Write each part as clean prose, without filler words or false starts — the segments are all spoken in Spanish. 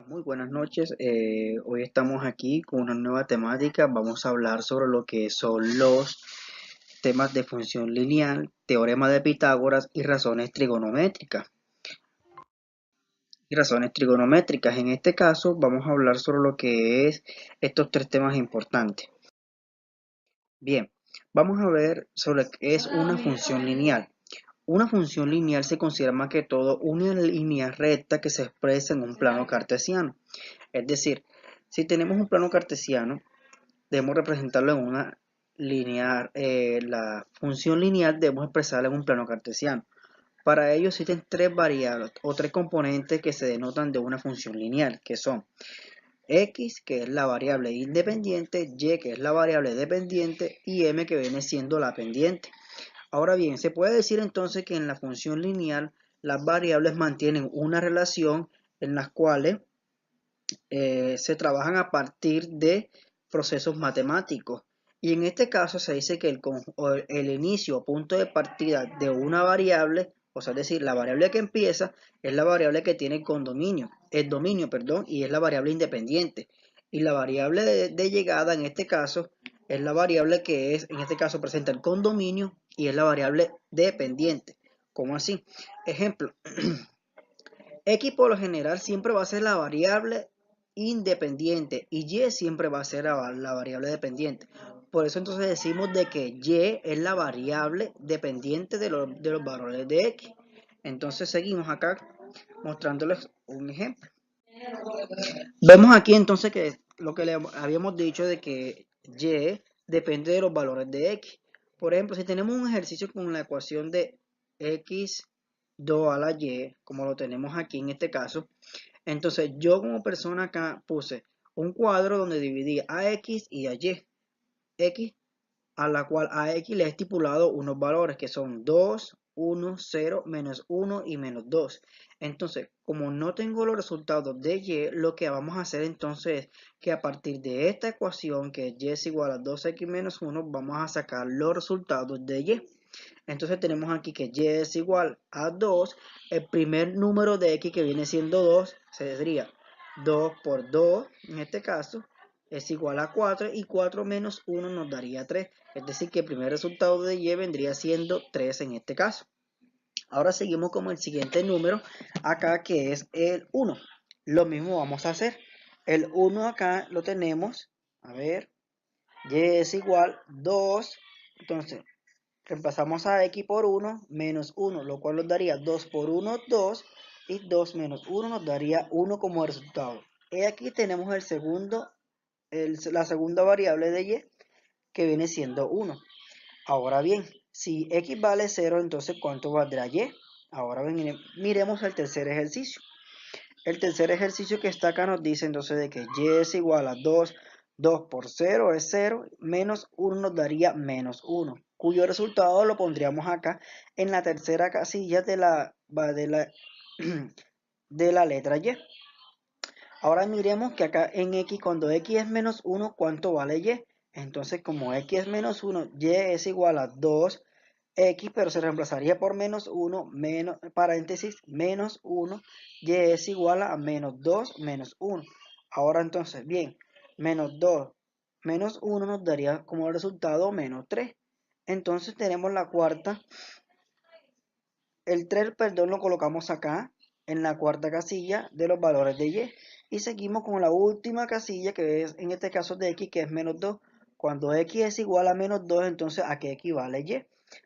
Muy buenas noches. Hoy estamos aquí con una nueva temática. Vamos a hablar sobre lo que son los temas de función lineal, teorema de Pitágoras y razones trigonométricas. En este caso, vamos a hablar sobre lo que es estos tres temas importantes. Bien, vamos a ver sobre qué es una función lineal. Una función lineal se considera más que todo una línea recta que se expresa en un plano cartesiano. Es decir, si tenemos un plano cartesiano, debemos representarlo en una lineal, la función lineal debemos expresarla en un plano cartesiano. Para ello existen tres variables o tres componentes que se denotan de una función lineal, que son x, que es la variable independiente, y, que es la variable dependiente, y m, que viene siendo la pendiente. Ahora bien, se puede decir entonces que en la función lineal las variables mantienen una relación en las cuales se trabajan a partir de procesos matemáticos. Y en este caso se dice que el inicio o punto de partida de una variable, o sea, es decir, la variable que empieza es la variable que tiene el dominio, perdón, y es la variable independiente. Y la variable de llegada en este caso es la variable que es, en este caso, presenta el condominio y es la variable dependiente. ¿Cómo así? Ejemplo, X por lo general siempre va a ser la variable independiente y Y siempre va a ser la variable dependiente. Por eso entonces decimos de que Y es la variable dependiente de los valores de X. Entonces seguimos acá mostrándoles un ejemplo. Vemos aquí entonces que lo que le habíamos dicho de que Y depende de los valores de X. Por ejemplo, si tenemos un ejercicio con la ecuación de X 2 a la Y, como lo tenemos aquí en este caso, entonces yo como persona acá puse un cuadro donde dividí a X y a Y. X, a la cual a X le he estipulado unos valores que son 2, 1, 0, menos 1 y menos 2. Entonces, como no tengo los resultados de Y, lo que vamos a hacer entonces es que a partir de esta ecuación, que Y es igual a 2X menos 1, vamos a sacar los resultados de Y. Entonces tenemos aquí que Y es igual a 2. El primer número de X, que viene siendo 2, sería 2 por 2, en este caso, es igual a 4, y 4 menos 1 nos daría 3. Es decir, que el primer resultado de Y vendría siendo 3 en este caso. Ahora seguimos con el siguiente número acá, que es el 1. Lo mismo vamos a hacer. El 1 acá lo tenemos, a ver, Y es igual a 2. Entonces reemplazamos a X por 1 menos 1, lo cual nos daría 2 por 1, 2, y 2 menos 1 nos daría 1 como resultado. Y aquí tenemos la segunda variable de Y, que viene siendo 1. Ahora bien, si X vale 0, entonces ¿cuánto valdrá Y? Ahora bien, miremos el tercer ejercicio. El tercer ejercicio que está acá nos dice entonces de que Y es igual a 2, 2 por 0 es 0, menos 1 nos daría menos 1, cuyo resultado lo pondríamos acá en la tercera casilla de la letra Y. Ahora miremos que acá en X, cuando X es menos 1, ¿cuánto vale Y? Entonces, como X es menos 1, Y es igual a 2X, pero se reemplazaría por menos 1, menos, paréntesis, menos 1, Y es igual a menos 2 menos 1. Ahora entonces, bien, menos 2 menos 1 nos daría como resultado menos 3. Entonces tenemos la cuarta, el 3, perdón, lo colocamos acá en la cuarta casilla de los valores de Y. Y seguimos con la última casilla, que es en este caso de X, que es menos 2. Cuando X es igual a menos 2, entonces ¿a qué equivale Y?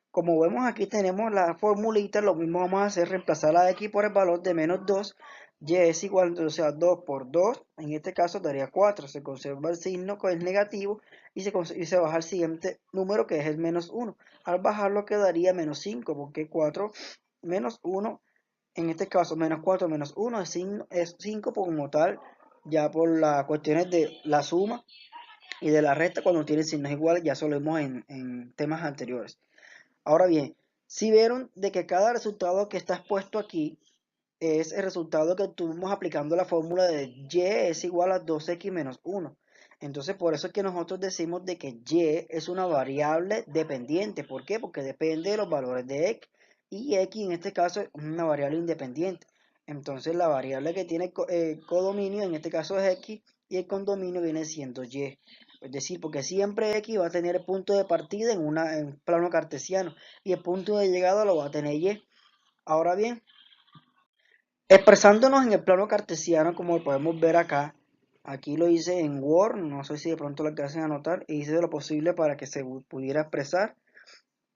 Como vemos aquí tenemos la formulita, lo mismo vamos a hacer, reemplazar la X por el valor de menos 2. Y es igual entonces a 2 por 2, en este caso daría 4. Se conserva el signo que es negativo y se baja el siguiente número, que es el menos 1. Al bajarlo quedaría menos 5, porque 4 menos 1, en este caso menos 4 menos 1 es 5 como tal, ya por las cuestiones de la suma y de la resta cuando tienen signos iguales, ya eso lo vimos en temas anteriores. Ahora bien, si vieron de que cada resultado que está expuesto aquí es el resultado que obtuvimos aplicando la fórmula de Y es igual a 2X menos 1. Entonces por eso es que nosotros decimos de que Y es una variable dependiente. ¿Por qué? Porque depende de los valores de X. Y X en este caso es una variable independiente. Entonces la variable que tiene codominio en este caso es x y el condominio viene siendo y. Es decir, porque siempre x va a tener el punto de partida en plano cartesiano y el punto de llegada lo va a tener y. Ahora bien, expresándonos en el plano cartesiano, como podemos ver acá, aquí lo hice en Word, no sé si de pronto lo que hacen anotar, e hice lo posible para que se pudiera expresar.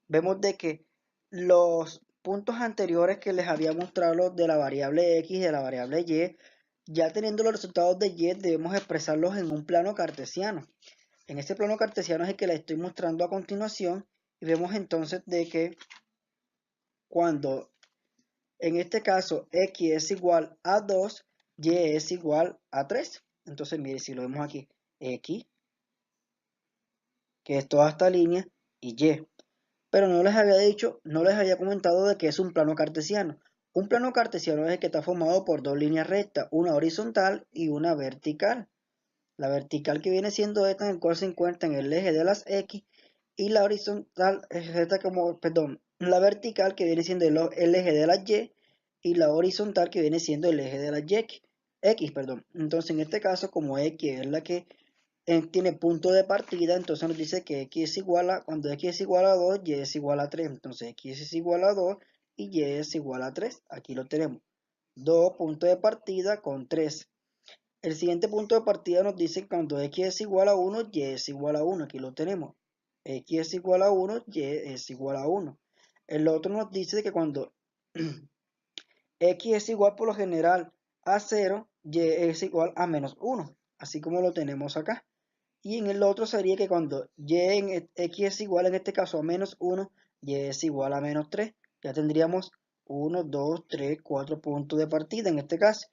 Vemos de que los puntos anteriores que les había mostrado de la variable x y de la variable y, ya teniendo los resultados de y, debemos expresarlos en un plano cartesiano. En este plano cartesiano es el que les estoy mostrando a continuación, y vemos entonces de que cuando en este caso x es igual a 2, y es igual a 3. Entonces mire, si lo vemos aquí, x, que es toda esta línea, y y. Pero no les había dicho, no les había comentado de que es un plano cartesiano. Un plano cartesiano es el que está formado por dos líneas rectas, una horizontal y una vertical. La vertical que viene siendo esta, en el cual se encuentra en el eje de las X, y la horizontal es esta como, perdón, la vertical que viene siendo el eje de las y la horizontal que viene siendo el eje de las X, perdón. Entonces en este caso, como X es la que tiene punto de partida, entonces nos dice que x es igual a, cuando x es igual a 2, y es igual a 3. Entonces x es igual a 2 y y es igual a 3. Aquí lo tenemos. 2 puntos de partida con 3. El siguiente punto de partida nos dice que cuando x es igual a 1, y es igual a 1. Aquí lo tenemos. X es igual a 1, y es igual a 1. El otro nos dice que cuando x es igual por lo general a 0, y es igual a menos 1. Así como lo tenemos acá. Y en el otro sería que cuando y en x es igual en este caso a menos 1, y es igual a menos 3. Ya tendríamos 1, 2, 3, 4 puntos de partida en este caso.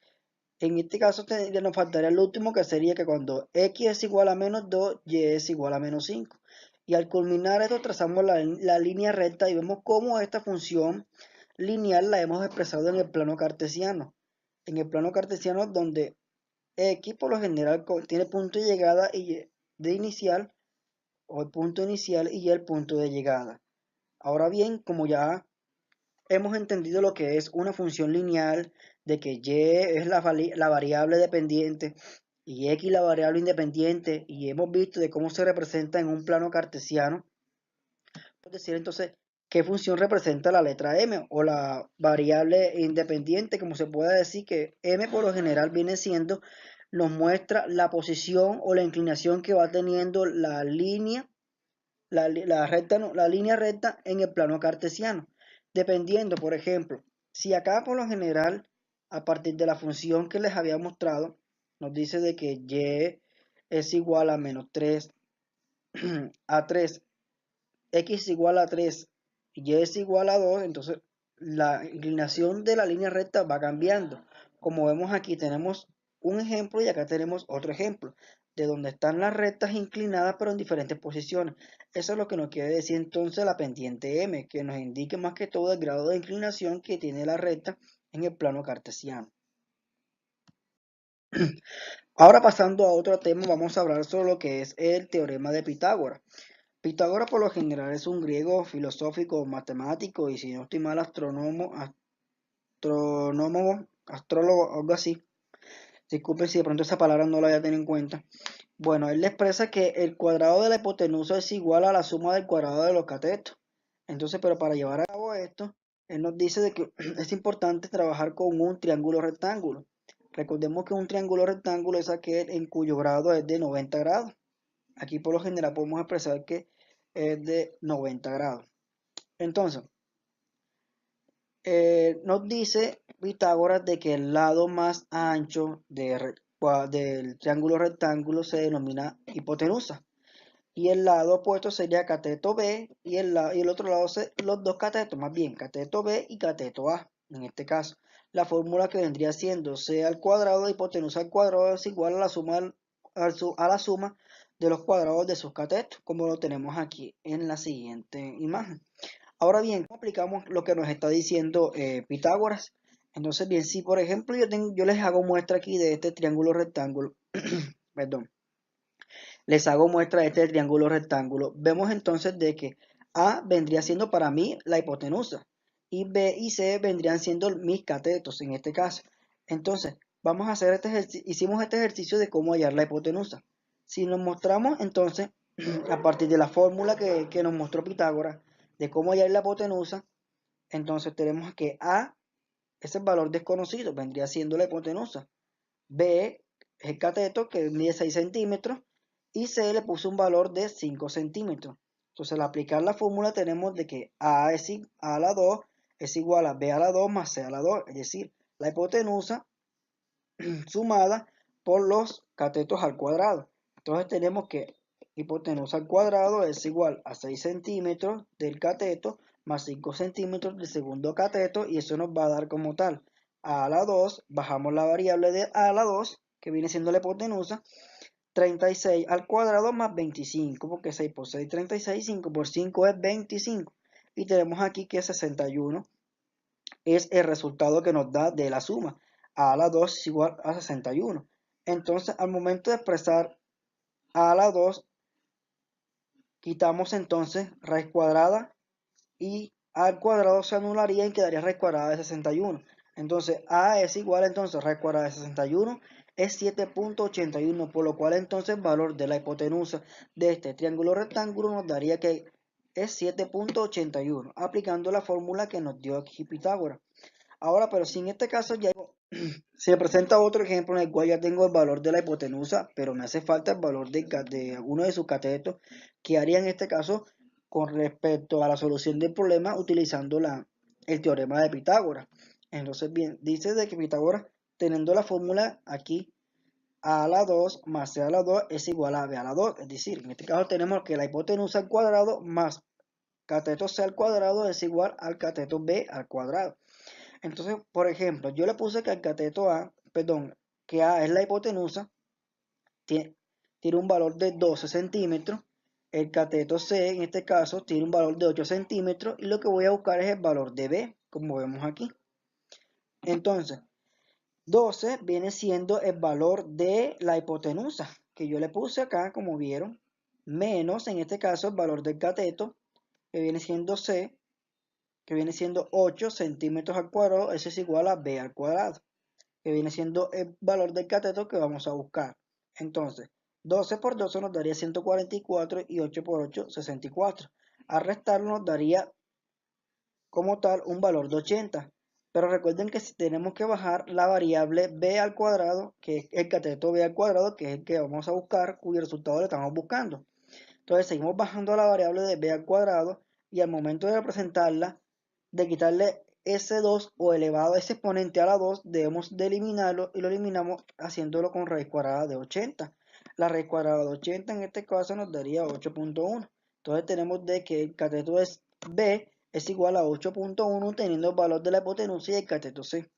En este caso ya nos faltaría el último, que sería que cuando x es igual a menos 2, y es igual a menos 5. Y al culminar esto trazamos la línea recta y vemos cómo esta función lineal la hemos expresado en el plano cartesiano. En el plano cartesiano donde x por lo general tiene punto de llegada y de inicial, o el punto inicial y el punto de llegada. Ahora bien, como ya hemos entendido lo que es una función lineal, de que y es la variable dependiente y x la variable independiente, y hemos visto de cómo se representa en un plano cartesiano, podemos decir entonces qué función representa la letra m o la variable independiente, como se puede decir que m por lo general viene siendo, nos muestra la posición o la inclinación que va teniendo la línea, la línea recta en el plano cartesiano. Dependiendo, por ejemplo, si acá por lo general, a partir de la función que les había mostrado, nos dice de que y es igual a menos 3 a 3, x igual a 3, y es igual a 2, entonces la inclinación de la línea recta va cambiando. Como vemos aquí tenemos un ejemplo y acá tenemos otro ejemplo, de donde están las rectas inclinadas pero en diferentes posiciones. Eso es lo que nos quiere decir entonces la pendiente M, que nos indique más que todo el grado de inclinación que tiene la recta en el plano cartesiano. Ahora pasando a otro tema, vamos a hablar sobre lo que es el teorema de Pitágoras. Pitágoras por lo general es un griego filosófico, matemático y si no estoy mal astrólogo, algo así. Disculpen si de pronto esa palabra no la había tenido en cuenta. Bueno, él le expresa que el cuadrado de la hipotenusa es igual a la suma del cuadrado de los catetos. Entonces, pero para llevar a cabo esto, él nos dice de que es importante trabajar con un triángulo rectángulo. Recordemos que un triángulo rectángulo es aquel en cuyo grado es de 90 grados. Aquí por lo general podemos expresar que es de 90 grados. Entonces, nos dice Pitágoras de que el lado más ancho del triángulo rectángulo se denomina hipotenusa. Y el lado opuesto sería cateto B y el otro lado, los dos catetos, más bien, cateto B y cateto A. En este caso, la fórmula que vendría siendo C al cuadrado de hipotenusa al cuadrado es igual a la suma, a la suma de los cuadrados de sus catetos, como lo tenemos aquí en la siguiente imagen. Ahora bien, ¿cómo aplicamos lo que nos está diciendo Pitágoras? Entonces, bien, si por ejemplo yo les hago muestra aquí de este triángulo rectángulo, perdón, les hago muestra de este triángulo rectángulo, vemos entonces de que A vendría siendo para mí la hipotenusa y B y C vendrían siendo mis catetos en este caso. Entonces, vamos a hacer este ejercicio, hicimos este ejercicio de cómo hallar la hipotenusa. Si nos mostramos entonces, a partir de la fórmula que nos mostró Pitágoras, de cómo hallar la hipotenusa, entonces tenemos que A es el valor desconocido, vendría siendo la hipotenusa. B es el cateto que mide 6 centímetros y C le puso un valor de 5 centímetros. Entonces al aplicar la fórmula tenemos de que A a la 2 es igual a B a la 2 más C a la 2, es decir, la hipotenusa sumada por los catetos al cuadrado. Entonces tenemos que hipotenusa al cuadrado es igual a 6 centímetros del cateto más 5 centímetros del segundo cateto, y eso nos va a dar como tal a la 2, bajamos la variable de a la 2, que viene siendo la hipotenusa, 36 al cuadrado más 25, porque 6 por 6 es 36, 5 por 5 es 25. Y tenemos aquí que 61 es el resultado que nos da de la suma. A la 2 es igual a 61. Entonces, al momento de expresar a la 2, quitamos entonces raíz cuadrada y al cuadrado se anularía y quedaría raíz cuadrada de 61. Entonces, A es igual entonces raíz cuadrada de 61 es 7.81, por lo cual entonces el valor de la hipotenusa de este triángulo rectángulo nos daría que es 7.81, aplicando la fórmula que nos dio aquí Pitágoras. Ahora, pero si en este caso ya se presenta otro ejemplo en el cual ya tengo el valor de la hipotenusa, pero me hace falta el valor de uno de sus catetos, ¿qué haría en este caso con respecto a la solución del problema utilizando el teorema de Pitágoras? Entonces, bien, dice de que Pitágoras, teniendo la fórmula aquí, a a la 2 más c a la 2 es igual a b a la 2, es decir, en este caso tenemos que la hipotenusa al cuadrado más cateto c al cuadrado es igual al cateto b al cuadrado. Entonces, por ejemplo, yo le puse que el cateto A, perdón, que A es la hipotenusa, tiene, tiene un valor de 12 centímetros, el cateto C en este caso tiene un valor de 8 centímetros y lo que voy a buscar es el valor de B, como vemos aquí. Entonces, 12 viene siendo el valor de la hipotenusa, que yo le puse acá, como vieron, menos en este caso el valor del cateto, que viene siendo C, que viene siendo 8 centímetros al cuadrado, eso es igual a B al cuadrado, que viene siendo el valor del cateto que vamos a buscar. Entonces, 12 por 12 nos daría 144 y 8 por 8, 64. Al restarlo nos daría como tal un valor de 80. Pero recuerden que si tenemos que bajar la variable b al cuadrado, que es el cateto b al cuadrado, que es el que vamos a buscar, cuyo resultado le estamos buscando. Entonces seguimos bajando la variable de b al cuadrado y al momento de representarla, de quitarle ese 2 o elevado a ese exponente a la 2, debemos de eliminarlo y lo eliminamos haciéndolo con raíz cuadrada de 80. La raíz cuadrada de 80 en este caso nos daría 8.1. Entonces tenemos de que el cateto es b es igual a 8.1 teniendo el valor de la hipotenusa y el cateto c.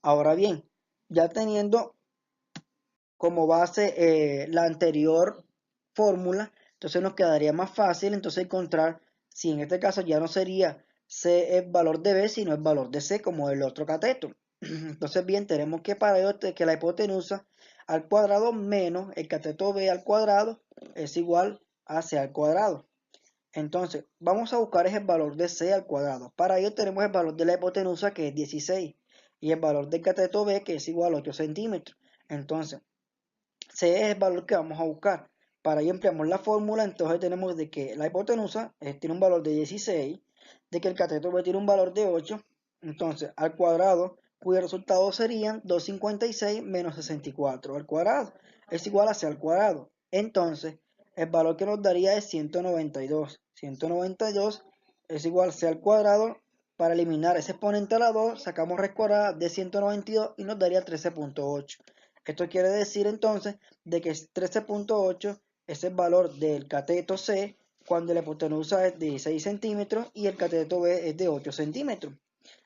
Ahora bien, ya teniendo como base la anterior fórmula, entonces nos quedaría más fácil entonces encontrar si en este caso ya no sería C el valor de B, sino el valor de C como el otro cateto. Entonces bien, tenemos que para ello que la hipotenusa al cuadrado menos el cateto B al cuadrado es igual a C al cuadrado. Entonces, vamos a buscar el valor de C al cuadrado. Para ello tenemos el valor de la hipotenusa que es 16 y el valor del cateto B que es igual a 8 centímetros. Entonces, C es el valor que vamos a buscar. Para ello empleamos la fórmula, entonces tenemos de que la hipotenusa tiene un valor de 16, de que el cateto B tiene un valor de 8, entonces al cuadrado, cuyo resultado serían 256 menos 64 al cuadrado, es igual a C al cuadrado. Entonces, el valor que nos daría es 192. 192 es igual a C al cuadrado. Para eliminar ese exponente a la 2, sacamos raíz cuadrada de 192 y nos daría 13.8. Esto quiere decir entonces de que 13.8 es el valor del cateto C cuando la hipotenusa es de 16 centímetros y el cateto B es de 8 centímetros.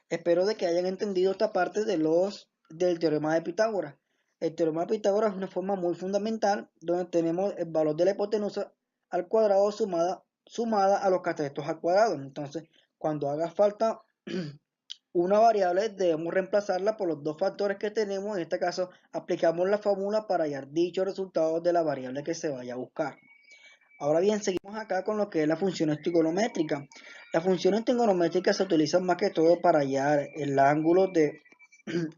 Espero de que hayan entendido esta parte del teorema de Pitágoras. El teorema de Pitágoras es una forma muy fundamental donde tenemos el valor de la hipotenusa al cuadrado sumada a los catetos al cuadrado. Entonces, cuando haga falta una variable, debemos reemplazarla por los dos factores que tenemos. En este caso, aplicamos la fórmula para hallar dicho resultado de la variable que se vaya a buscar. Ahora bien, seguimos acá con lo que es la función trigonométrica. Las funciones trigonométricas se utilizan más que todo para hallar el ángulo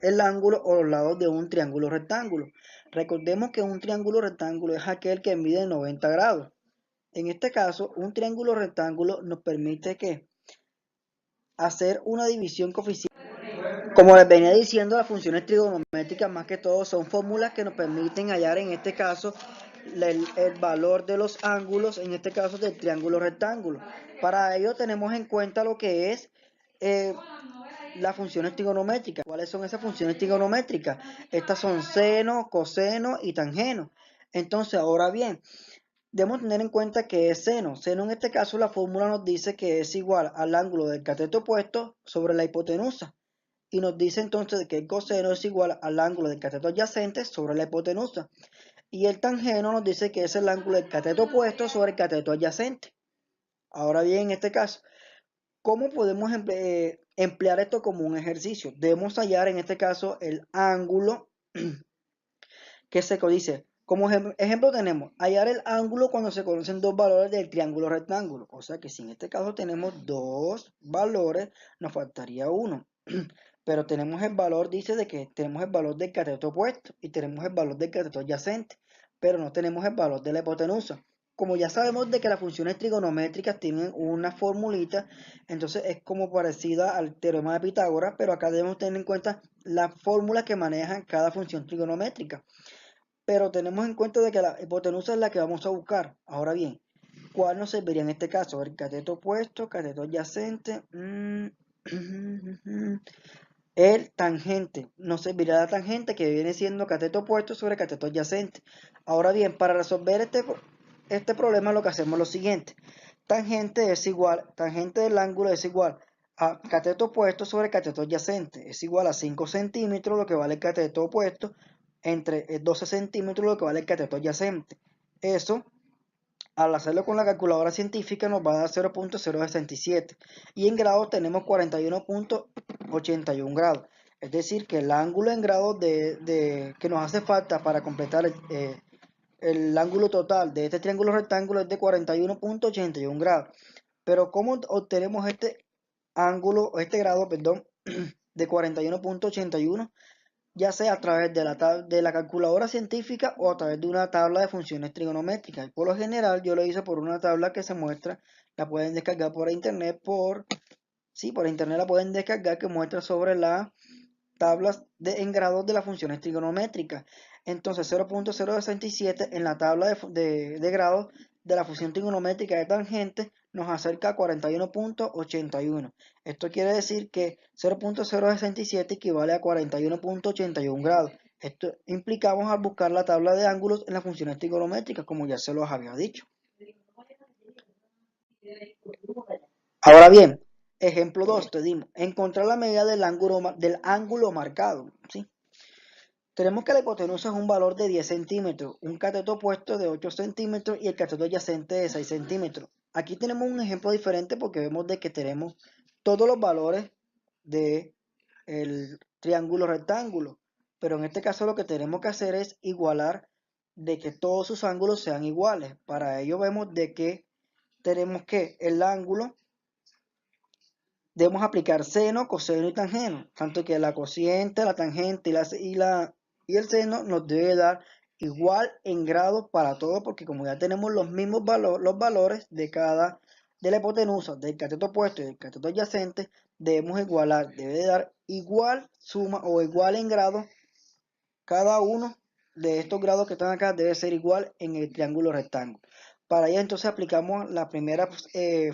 el ángulo o los lados de un triángulo rectángulo. Recordemos que un triángulo rectángulo es aquel que mide 90 grados. En este caso, un triángulo rectángulo nos permite que hacer una división coeficiente. Como les venía diciendo, las funciones trigonométricas más que todo son fórmulas que nos permiten hallar en este caso el valor de los ángulos, en este caso del triángulo rectángulo. Para ello tenemos en cuenta lo que es las funciones trigonométricas. ¿Cuáles son esas funciones trigonométricas? Estas son seno, coseno y tangeno. Entonces, ahora bien, debemos tener en cuenta que es seno. Seno en este caso la fórmula nos dice que es igual al ángulo del cateto opuesto sobre la hipotenusa. Y nos dice entonces que el coseno es igual al ángulo del cateto adyacente sobre la hipotenusa. Y el tangeno nos dice que es el ángulo del cateto opuesto sobre el cateto adyacente. Ahora bien, en este caso, ¿cómo podemos emplear esto como un ejercicio? Debemos hallar en este caso el ángulo que se codice. Como ejemplo tenemos hallar el ángulo cuando se conocen dos valores del triángulo rectángulo. O sea que si en este caso tenemos dos valores, nos faltaría uno. Pero tenemos el valor, dice de que tenemos el valor del cateto opuesto y tenemos el valor del cateto adyacente, pero no tenemos el valor de la hipotenusa. Como ya sabemos de que las funciones trigonométricas tienen una formulita, entonces es como parecida al teorema de Pitágoras, pero acá debemos tener en cuenta las fórmulas que manejan cada función trigonométrica. Pero tenemos en cuenta de que la hipotenusa es la que vamos a buscar. Ahora bien, ¿cuál nos serviría en este caso? El cateto opuesto, cateto adyacente. El tangente. Nos servirá la tangente que viene siendo cateto opuesto sobre cateto adyacente. Ahora bien, para resolver este problema lo que hacemos es lo siguiente. Tangente del ángulo es igual a cateto opuesto sobre cateto adyacente. Es igual a 5 centímetros, lo que vale el cateto opuesto, entre 12 centímetros, lo que vale el cateto adyacente. Eso, al hacerlo con la calculadora científica, nos va a dar 0.067. Y en grados tenemos 41.81 grados. Es decir, que el ángulo en grados que nos hace falta para completar el ángulo total de este triángulo rectángulo es de 41.81 grados. Pero ¿cómo obtenemos este ángulo, este grado, perdón, de 41.81? Ya sea a través de la calculadora científica o a través de una tabla de funciones trigonométricas. Por lo general yo lo hice por una tabla que se muestra, la pueden descargar por internet, por internet la pueden descargar, que muestra sobre las tablas en grados de las funciones trigonométricas. Entonces 0.067 en la tabla de grados de la función trigonométrica de tangente nos acerca a 41.81. Esto quiere decir que 0.067 equivale a 41.81 grados. Esto implicamos al buscar la tabla de ángulos en las funciones trigonométricas, como ya se los había dicho. Ahora bien, ejemplo 2, te dimos, encontrar la medida del ángulo marcado. ¿Sí? Tenemos que la hipotenusa es un valor de 10 centímetros, un cateto opuesto de 8 centímetros y el cateto adyacente de 6 centímetros. Aquí tenemos un ejemplo diferente porque vemos de que tenemos todos los valores del triángulo rectángulo. Pero en este caso lo que tenemos que hacer es igualar de que todos sus ángulos sean iguales. Para ello vemos de que tenemos que el ángulo debemos aplicar seno, coseno y tangeno, tanto que la cociente, la tangente y el seno nos debe dar igual en grados para todo, porque como ya tenemos los mismos los valores de la hipotenusa, del cateto opuesto y del cateto adyacente, debemos igualar, debe dar igual suma o igual en grado. Cada uno de estos grados que están acá debe ser igual en el triángulo rectángulo. Para ello entonces aplicamos la primera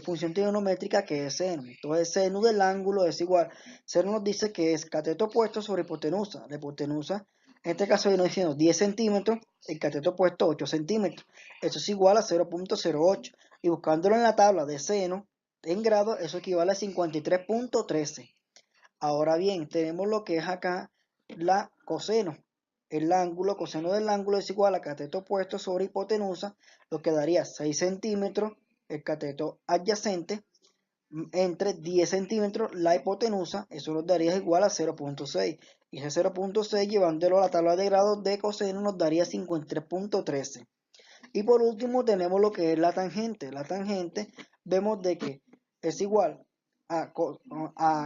función trigonométrica, que es seno. Entonces seno del ángulo es igual. Seno nos dice que es cateto opuesto sobre hipotenusa. La hipotenusa en este caso viene diciendo 10 centímetros, el cateto opuesto 8 centímetros. Eso es igual a 0.08. Y buscándolo en la tabla de seno en grados, eso equivale a 53.13. Ahora bien, tenemos lo que es acá la coseno. El ángulo, coseno del ángulo es igual a cateto opuesto sobre hipotenusa, lo que daría 6 centímetros el cateto adyacente entre 10 centímetros la hipotenusa, eso nos daría igual a 0.6. Y ese 0.6 llevándolo a la tabla de grados de coseno nos daría 53.13. Y por último tenemos lo que es la tangente. La tangente vemos de que es igual a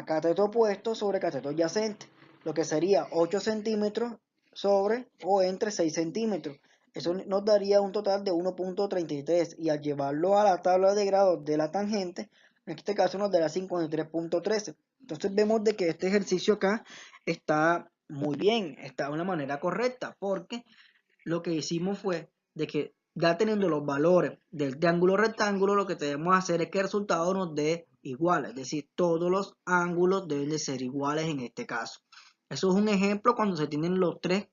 cateto opuesto sobre cateto adyacente, lo que sería 8 centímetros sobre o entre 6 centímetros. Eso nos daría un total de 1.33 y al llevarlo a la tabla de grados de la tangente, en este caso nos dará 53.13. Entonces vemos de que este ejercicio acá está muy bien, está de una manera correcta, porque lo que hicimos fue de que ya teniendo los valores del triángulo rectángulo, lo que tenemos que hacer es que el resultado nos dé igual, es decir, todos los ángulos deben de ser iguales en este caso. Eso es un ejemplo cuando se tienen los tres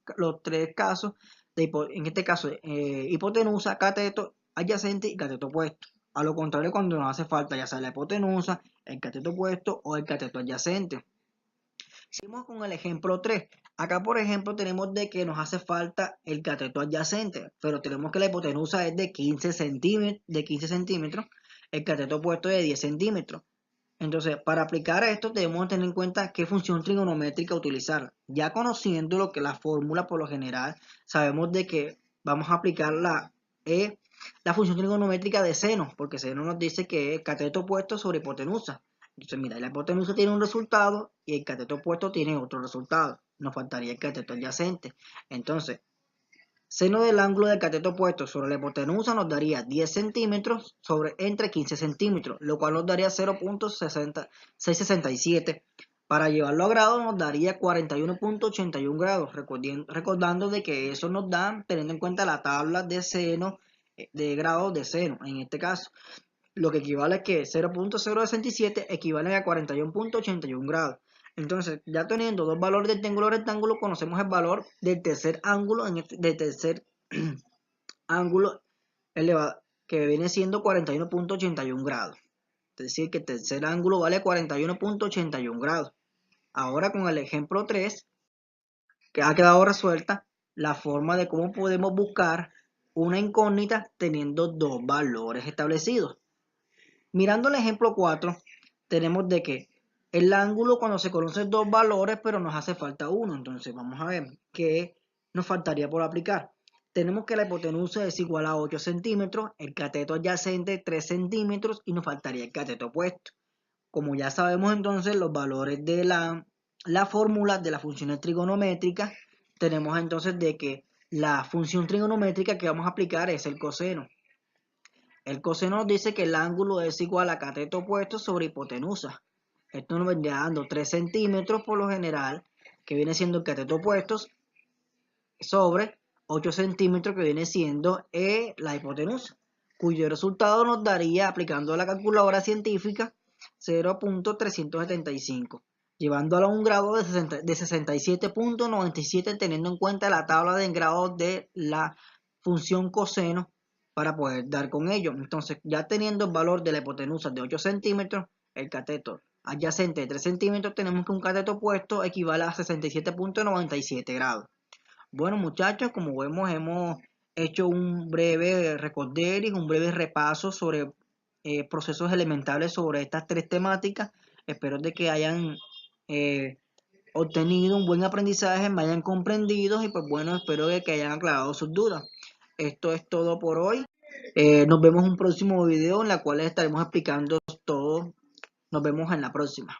casos, en este caso hipotenusa, cateto adyacente y cateto opuesto. A lo contrario, cuando nos hace falta ya sea la hipotenusa, el cateto opuesto o el cateto adyacente. Seguimos con el ejemplo 3. Acá, por ejemplo, tenemos de que nos hace falta el cateto adyacente, pero tenemos que la hipotenusa es de 15 centímetros, el cateto opuesto de 10 centímetros. Entonces, para aplicar esto, debemos tener en cuenta qué función trigonométrica utilizar. Ya conociendo lo que la fórmula por lo general, sabemos de que vamos a aplicar la función trigonométrica de seno, porque seno nos dice que es cateto opuesto sobre hipotenusa. Entonces, mira, la hipotenusa tiene un resultado y el cateto opuesto tiene otro resultado. Nos faltaría el cateto adyacente. Entonces, seno del ángulo del cateto opuesto sobre la hipotenusa nos daría 10 centímetros sobre entre 15 centímetros, lo cual nos daría 0.667. Para llevarlo a grados nos daría 41.81 grados, recordando de que eso nos da teniendo en cuenta la tabla de seno, de grados de seno en este caso. Lo que equivale a que 0.067 equivale a 41.81 grados. Entonces, ya teniendo dos valores del triángulo rectángulo, conocemos el valor del tercer ángulo, del tercer ángulo elevado, que viene siendo 41.81 grados. Es decir, que el tercer ángulo vale 41.81 grados. Ahora con el ejemplo 3, que ha quedado resuelta la forma de cómo podemos buscar una incógnita teniendo dos valores establecidos. Mirando el ejemplo 4, tenemos de que el ángulo cuando se conocen dos valores, pero nos hace falta uno. Entonces vamos a ver qué nos faltaría por aplicar. Tenemos que la hipotenusa es igual a 8 centímetros, el cateto adyacente 3 centímetros y nos faltaría el cateto opuesto. Como ya sabemos entonces los valores de la fórmula de las funciones trigonométricas, tenemos entonces de que la función trigonométrica que vamos a aplicar es el coseno. El coseno nos dice que el ángulo es igual a cateto opuesto sobre hipotenusa. Esto nos vendría dando 3 centímetros por lo general, que viene siendo el cateto opuesto, sobre 8 centímetros, que viene siendo la hipotenusa, cuyo resultado nos daría, aplicando la calculadora científica, 0.375, llevándolo a un grado de 67.97, teniendo en cuenta la tabla de grados de la función coseno para poder dar con ello. Entonces, ya teniendo el valor de la hipotenusa de 8 centímetros, el cateto adyacente de 3 centímetros, tenemos que un cateto opuesto equivale a 67.97 grados. Bueno, muchachos, como vemos, hemos hecho un breve recordering, un breve repaso sobre procesos elementales sobre estas tres temáticas. Espero de que hayan obtenido un buen aprendizaje, me hayan comprendido y pues bueno, espero de que hayan aclarado sus dudas. Esto es todo por hoy. Nos vemos en un próximo video en la cual estaremos explicando todo. Nos vemos en la próxima.